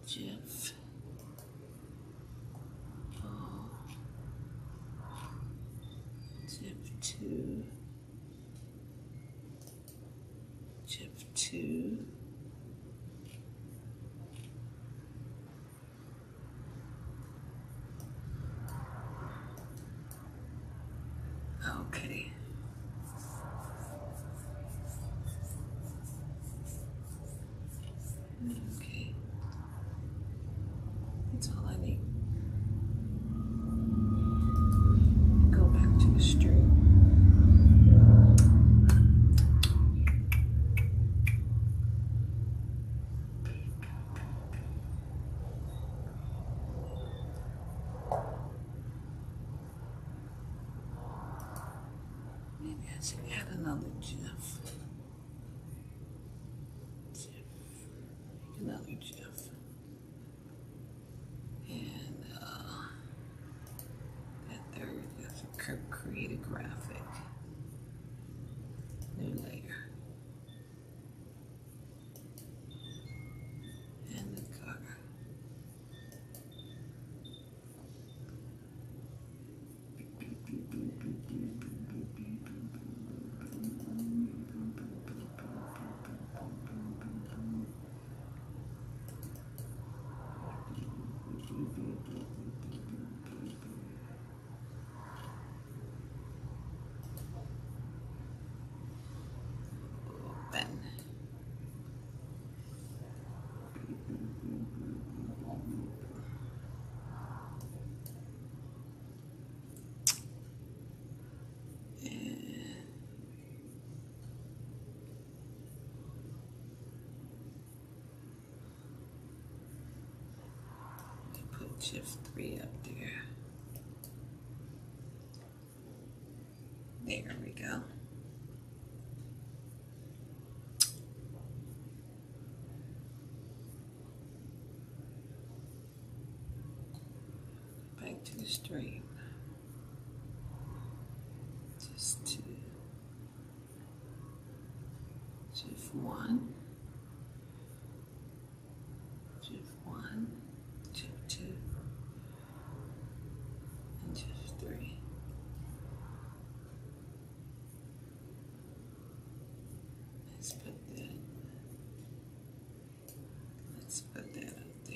Jeff. Oh. Jeff 2. Jeff 2. Okay. Okay. That's all I need. Go back to the stream. Maybe I should add another Jeff. Another Jeff. And that third is a create a graphic. New layer. And the color. Open. Put shift 3 up there. There we go. Back to the stream. Just to shift 1. Shift 1. Shift 2. And shift 3. Let's put that. Let's put that up there.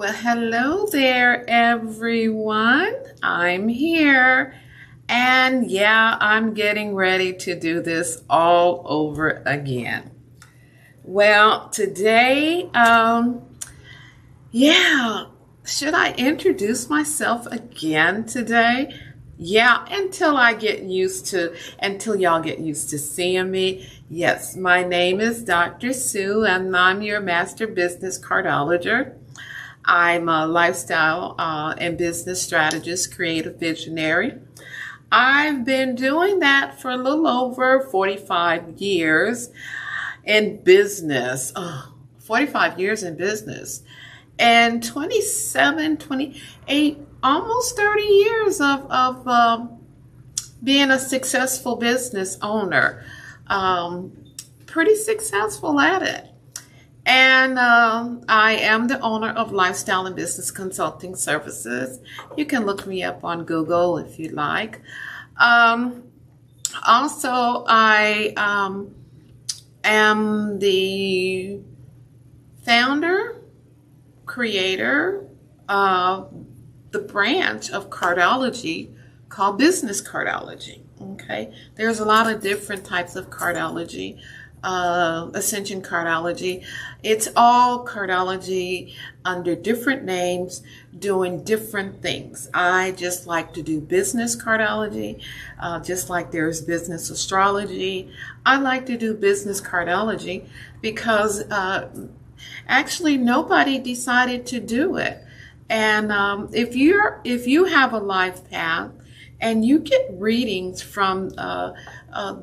Well, hello there, everyone. I'm here. And yeah, I'm getting ready to do this all over again. Well, today, should I introduce myself again today? Yeah, until y'all get used to seeing me. Yes, my name is Dr. Sue, and I'm your master business cardologist. I'm a lifestyle and business strategist, creative visionary. I've been doing that for a little over 45 years in business. 45 years in business. And 27, 28, almost 30 years of being a successful business owner. Pretty successful at it. And I am the owner of Lifestyle and Business Consulting Services. You can look me up on Google if you'd like. Also, I am the founder, creator of the branch of Cardology called Business Cardology. Okay, there's a lot of different types of cardology. Ascension Cardology. It's all cardology under different names doing different things. I just like to do business cardology, just like there's business astrology. I like to do business cardology because actually nobody decided to do it. And if you have a life path and you get readings from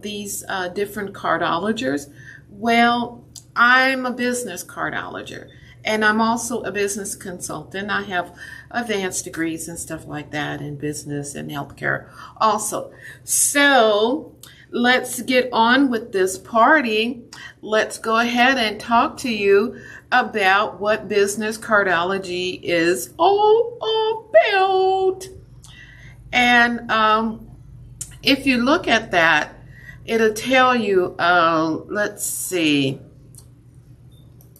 these different cardologers, well, I'm a business cardologist, and I'm also a business consultant. I have advanced degrees and stuff like that in business and healthcare also. So let's get on with this party. Let's go ahead and talk to you about what business cardology is all about. And if you look at that, it'll tell you, let's see.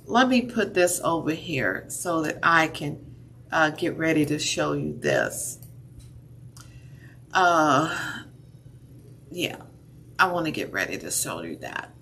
Let me put this over here so that I can get ready to show you this. Yeah, I want to get ready to show you that.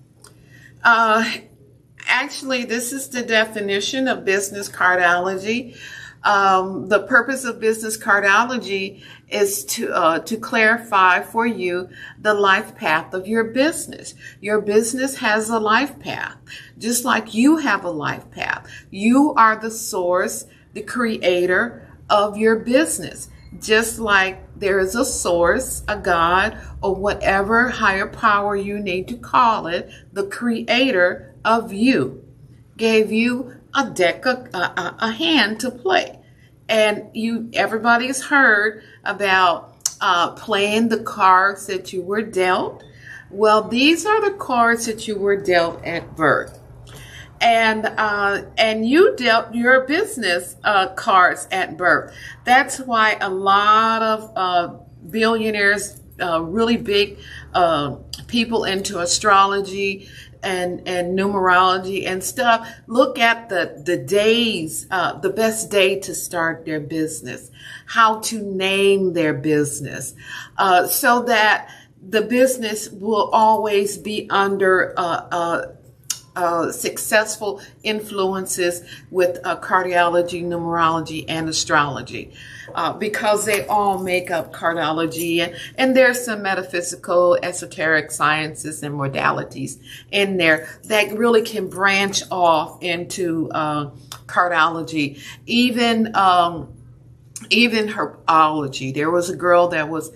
Actually, this is the definition of business cardology. The purpose of business cardology is to clarify for you the life path of your business. Your business has a life path, just like you have a life path. You are the source, the creator of your business. Just like there is a source, a God, or whatever higher power you need to call it, the creator of you gave you a deck, a hand to play. And everybody's heard about playing the cards that you were dealt. Well, these are the cards that you were dealt at birth. And you dealt your business cards at birth. That's why a lot of billionaires, really big people into astrology and numerology and stuff, look at the days, the best day to start their business, how to name their business, so that the business will always be under successful influences with cardiology, numerology, and astrology, because they all make up cardology, and there's some metaphysical, esoteric sciences and modalities in there that really can branch off into cardology, even herbology. There was a girl that was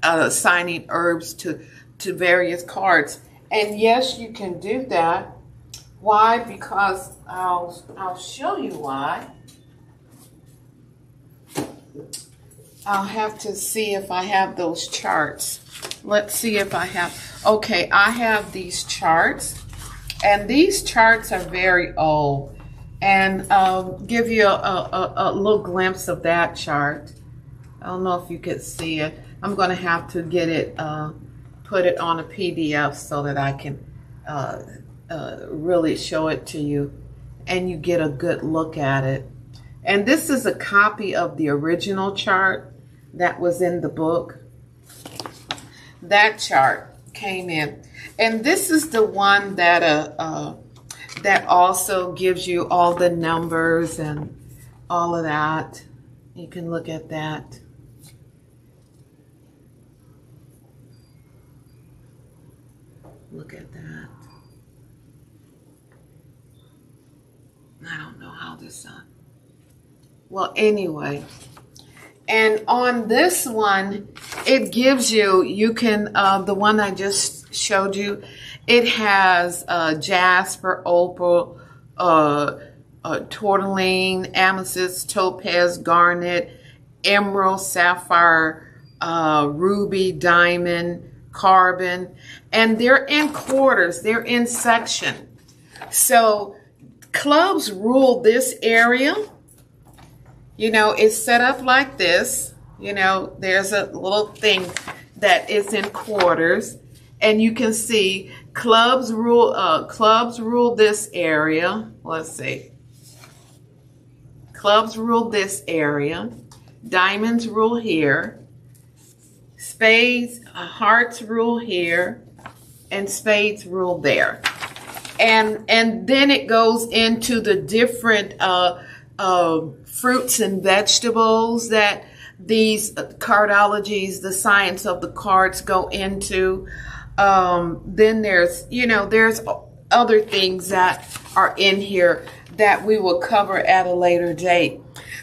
assigning herbs to various cards. And yes, you can do that. Why? Because I'll show you why. I'll have to see if I have those charts. Let's see if I have. Okay, I have these charts, and these charts are very old. And I'll give you a little glimpse of that chart. I don't know if you could see it. I'm going to have to get it, put it on a PDF so that I can really show it to you and you get a good look at it. And this is a copy of the original chart that was in the book. That chart came in. And this is the one that that also gives you all the numbers and all of that. You can look at that. Look at that. I don't know how this well, anyway. And on this one, it gives you, you can, the one I just showed you, it has jasper, opal, tourmaline, amethyst, topaz, garnet, emerald, sapphire, ruby, diamond, carbon, and they're in quarters, they're in section. So clubs rule this area. You know, it's set up like this. You know, there's a little thing that is in quarters, and you can see clubs rule this area. Let's see. Clubs rule this area. Diamonds rule here. Spades, hearts rule here, and spades rule there. And then it goes into the different fruits and vegetables that these cardologies, the science of the cards, go into. Then there's, you know, there's other things that are in here that we will cover at a later date.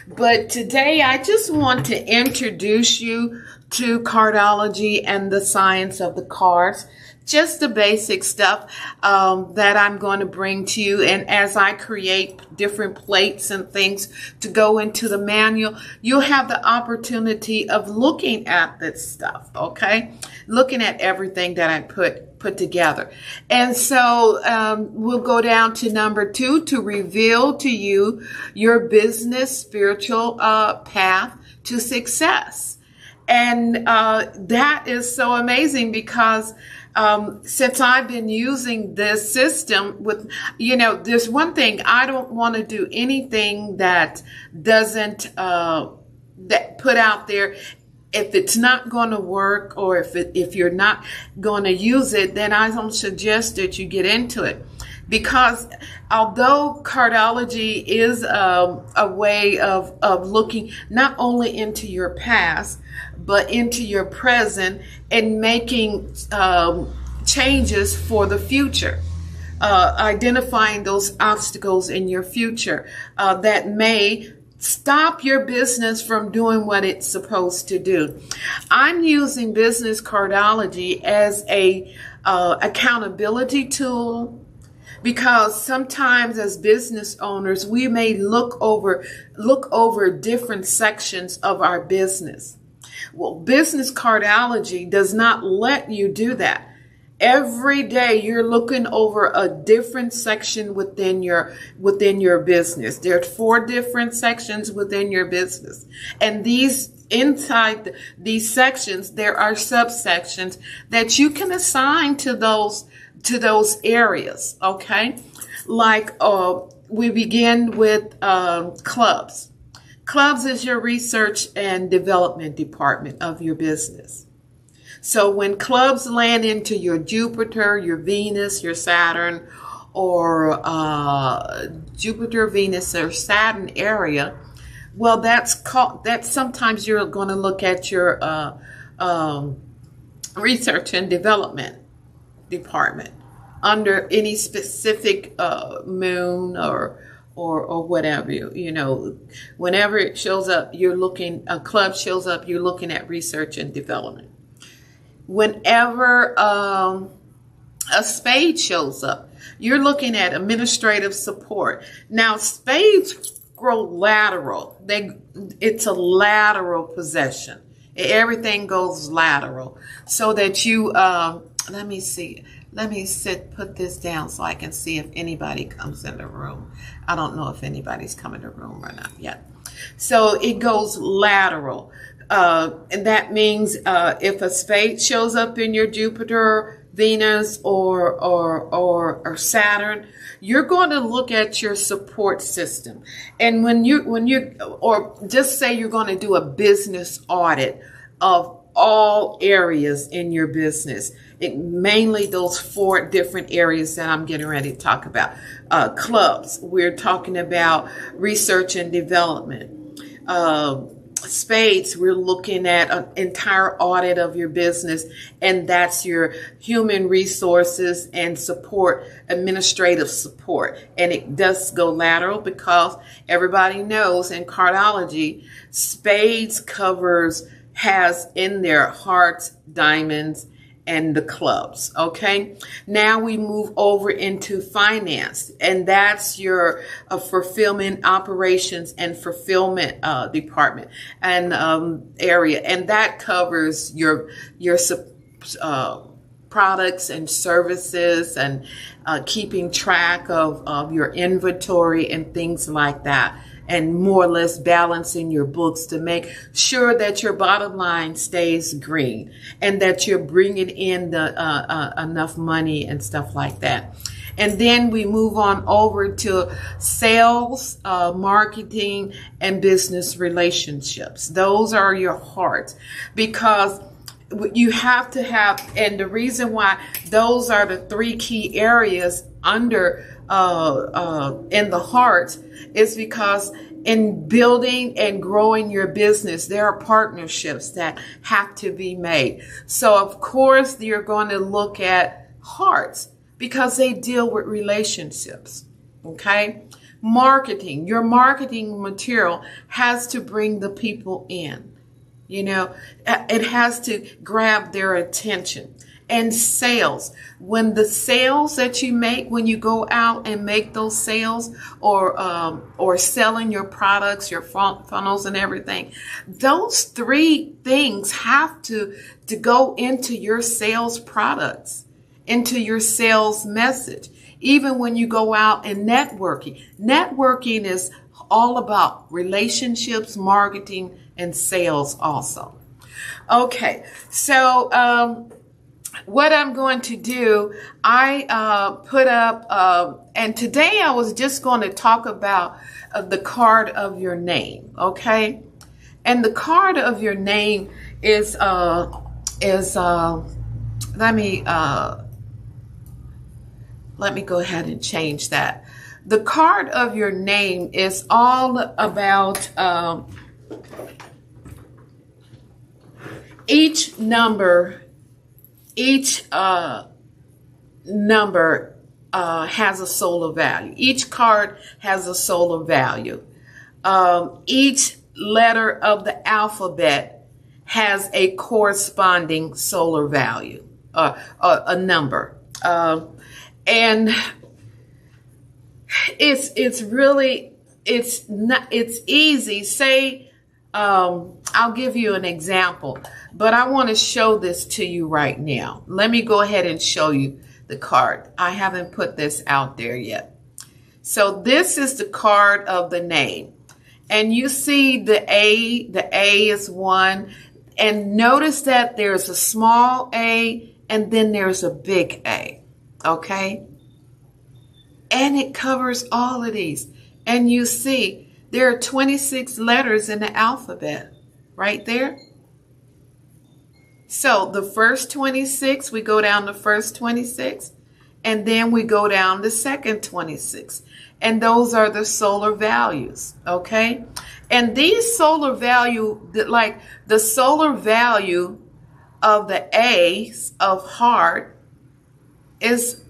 But today I just want to introduce you to cardology and the science of the cards. Just the basic stuff that I'm going to bring to you. And as I create different plates and things to go into the manual, you'll have the opportunity of looking at this stuff, okay? Looking at everything that I put together. And so we'll go down to number 2, to reveal to you your business spiritual path to success. And that is so amazing because since I've been using this system with, you know, there's one thing, I don't want to do anything that doesn't, that put out there. If it's not going to work, or if you're not going to use it, then I don't suggest that you get into it. Because although cardology is a way of looking not only into your past, but into your present and making changes for the future, identifying those obstacles in your future that may stop your business from doing what it's supposed to do. I'm using business cardology as a accountability tool, because sometimes as business owners, we may look over different sections of our business. Well, business cardology does not let you do that. Every day you're looking over a different section within your business. There are 4 different sections within your business. And inside these sections, there are subsections that you can assign to those areas, okay? Like we begin with clubs. Clubs is your research and development department of your business. So when clubs land into your Jupiter, your Venus, your Saturn, or Jupiter, Venus, or Saturn area, well, that's sometimes you're going to look at your research and development department under any specific moon or whatever, you know, whenever it shows up, a club shows up, you're looking at research and development. Whenever a spade shows up, you're looking at administrative support. Now, spades grow lateral. It's a lateral possession. Everything goes lateral, so that you let me see. Let me put this down so I can see if anybody comes in the room. I don't know if anybody's coming in the room or not yet. So it goes lateral. And that means if a spade shows up in your Jupiter, Venus or Saturn, you're going to look at your support system. And when you or just say you're going to do a business audit of all areas in your business. Mainly those 4 different areas that I'm getting ready to talk about. Clubs, we're talking about research and development. Spades, we're looking at an entire audit of your business, and that's your human resources and support, administrative support. And it does go lateral because everybody knows in cardology, spades has in there hearts, diamonds, and the clubs. Okay, now we move over into finance, and that's your fulfillment operations and fulfillment department and area, and that covers your products and services and keeping track of your inventory and things like that, and more or less balancing your books to make sure that your bottom line stays green and that you're bringing in the enough money and stuff like that. And then we move on over to sales, marketing, and business relationships. Those are your hearts, because you have to have, and the reason why those are the 3 key areas under in the heart is because in building and growing your business, there are partnerships that have to be made. So of course you're going to look at hearts because they deal with relationships. Okay, marketing, your marketing material has to bring the people in. You know, it has to grab their attention. And sales, when the sales that you make, when you go out and make those sales or selling your products, your funnels and everything, those 3 things have to go into your sales products, into your sales message. Even when you go out and networking is all about relationships, marketing, and sales also. Okay, so what I'm going to do, I put up, and today I was just going to talk about the card of your name, okay? And the card of your name is let me go ahead and change that. The card of your name is all about each number. Each number has a solar value. Each card has a solar value. Each letter of the alphabet has a corresponding solar value, a number. And it's easy. Say, I'll give you an example, but I want to show this to you right now. Let me go ahead and show you the card. I haven't put this out there yet. So this is the card of the name. And you see the A is 1. And notice that there's a small a and then there's a big A. Okay? And it covers all of these. And you see there are 26 letters in the alphabet right there. So the first 26, we go down the first 26, and then we go down the second 26. And those are the solar values, okay? And these solar value, like the solar value of the A's of heart is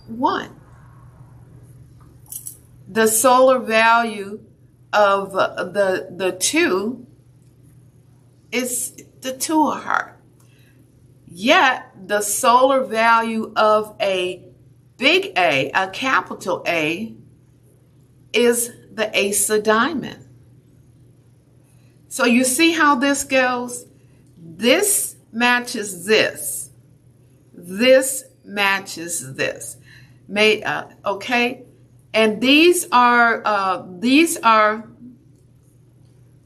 1. The solar value of the 2 is the 2 of heart. Yet the solar value of a big A, a capital A, is the ace of diamond. So you see how this goes? This matches this. This matches this. Okay? And these are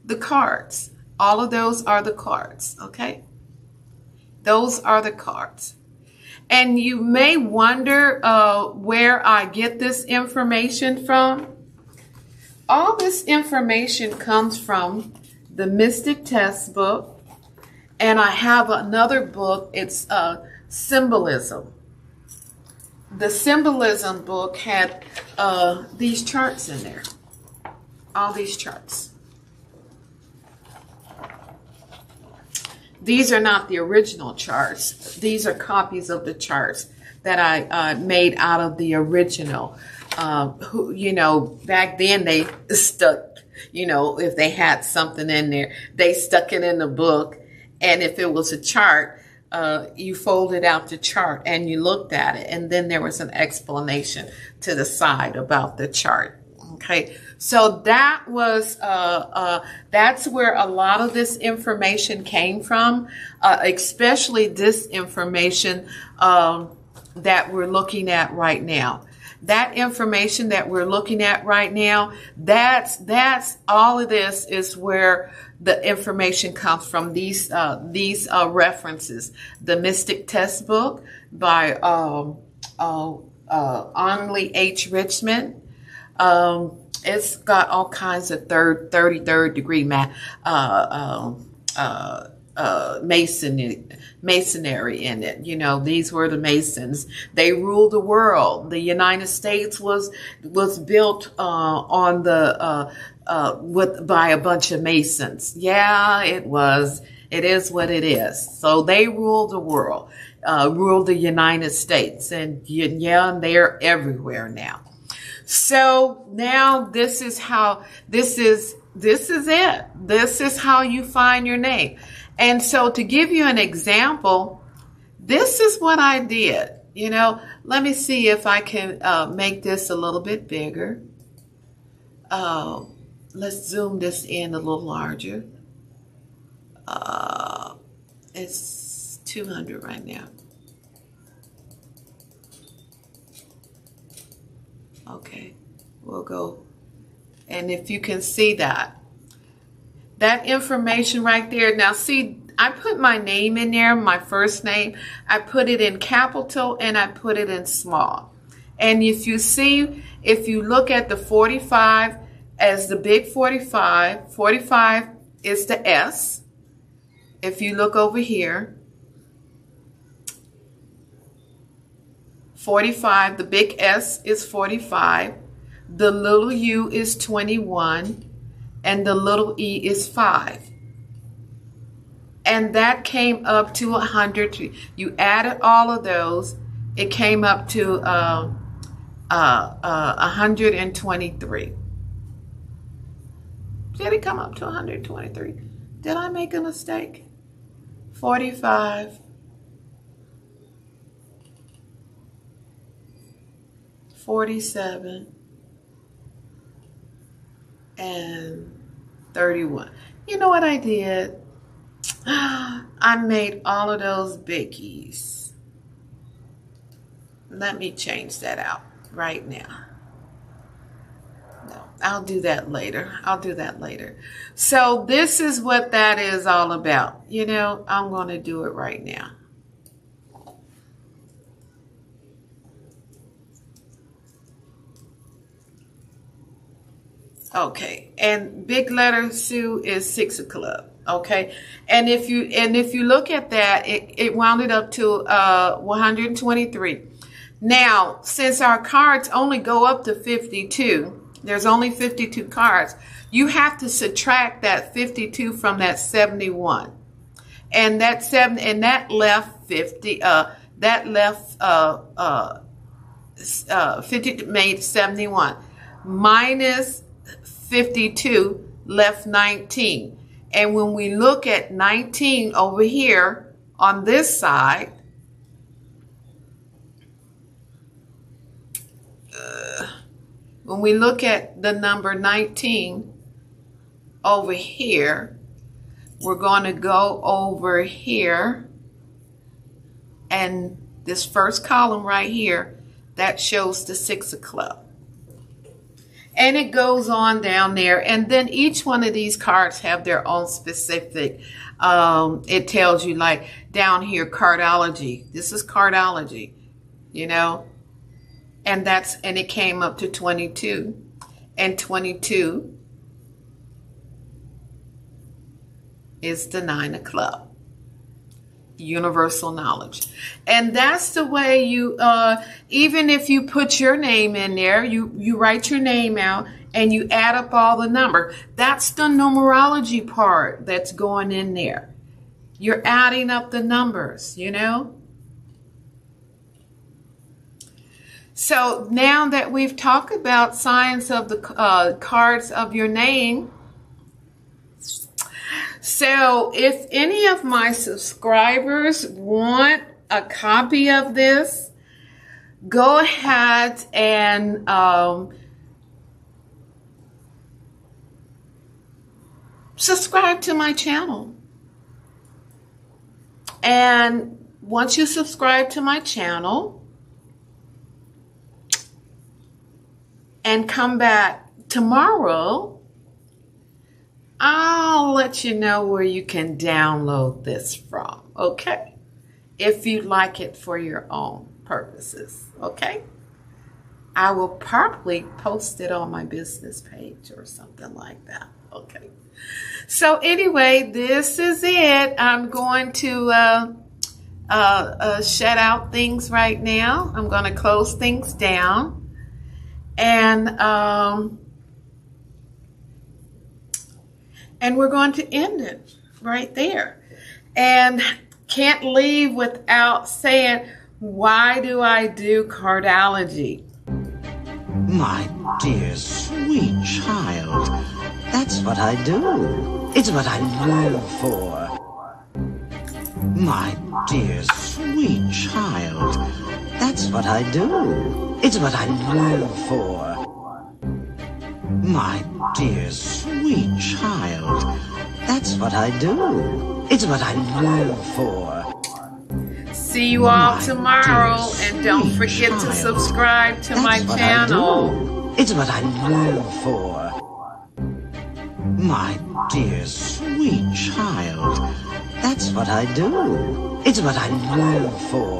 the cards. All of those are the cards, okay? Those are the cards. And you may wonder where I get this information from. All this information comes from the Mystic Test book, and I have another book. It's Symbolism. The Symbolism book had these charts in there, all these charts. These are not the original charts. These are copies of the charts that I made out of the original. You know, back then they stuck, you know, if they had something in there, they stuck it in the book. And if it was a chart, you folded out the chart and you looked at it. And then there was an explanation to the side about the chart. Okay, so that was that's where a lot of this information came from, especially this information that we're looking at right now. That information that we're looking at right now, that's all of this is where the information comes from. These references: the Mystic Test book by Onley H. Richmond. It's got all kinds of 33rd degree masonry in it. You know, these were the Masons. They ruled the world. The United States was built on the by a bunch of Masons. Yeah, it was. It is what it is. So they ruled the world, ruled the United States, and yeah, they're everywhere now. So now this is how, this is it. This is how you find your name. And so to give you an example, this is what I did. You know, let me see if I can make this a little bit bigger. Let's zoom this in a little larger. It's 200 right now. Okay, we'll go. And if you can see that information right there. Now see, I put my name in there, my first name. I put it in capital and I put it in small. And if you see, if you look at the 45 as the big 45, 45 is the S. If you look over here, 45, the big S is 45, the little u is 21, and the little e is 5. And that came up to 100. You added all of those, it came up to 123. Did it come up to 123? Did I make a mistake? 45. 47 and 31. You know what I did? I made all of those biggies. Let me change that out right now. No, I'll do that later. I'll do that later. So this is what that is all about. You know, I'm going to do it right now. Okay, and big letter Sue is 6 of club. Okay, and if you look at that, it wounded up to 123. Now, since our cards only go up to 52, there's only 52 cards. You have to subtract that 52 from that 71, and that left 50. That left 50 made 71 minus 52 left 19. And when we look at 19 over here on this side, when we look at the number 19 over here, we're going to go over here, and this first column right here, that shows the 6 of club. And it goes on down there. And then each one of these cards have their own specific, it tells you like down here, Cardology. This is Cardology, you know, and it came up to 22, and 22 is the 9 of clubs. Universal knowledge. And that's the way you, even if you put your name in there, you write your name out and you add up all the number. That's the numerology part that's going in there. You're adding up the numbers, you know. So now that we've talked about signs of the cards of your name, so if any of my subscribers want a copy of this, go ahead and subscribe to my channel. And once you subscribe to my channel and come back tomorrow, I'll let you know where you can download this from, okay? If you'd like it for your own purposes, okay? I will probably post it on my business page or something like that, okay? So anyway, this is it. I'm going to shut out things right now. I'm going to close things down. And we're going to end it right there. And can't leave without saying, why do I do Cardology? My dear, sweet child, that's what I do. It's what I live for. My dear, sweet child, that's what I do. It's what I live for. My dear, sweet child, that's what I do. It's what I live for. See you all tomorrow, and don't forget to subscribe to my channel. It's what I live for. My dear, sweet child, that's what I do. It's what I live for.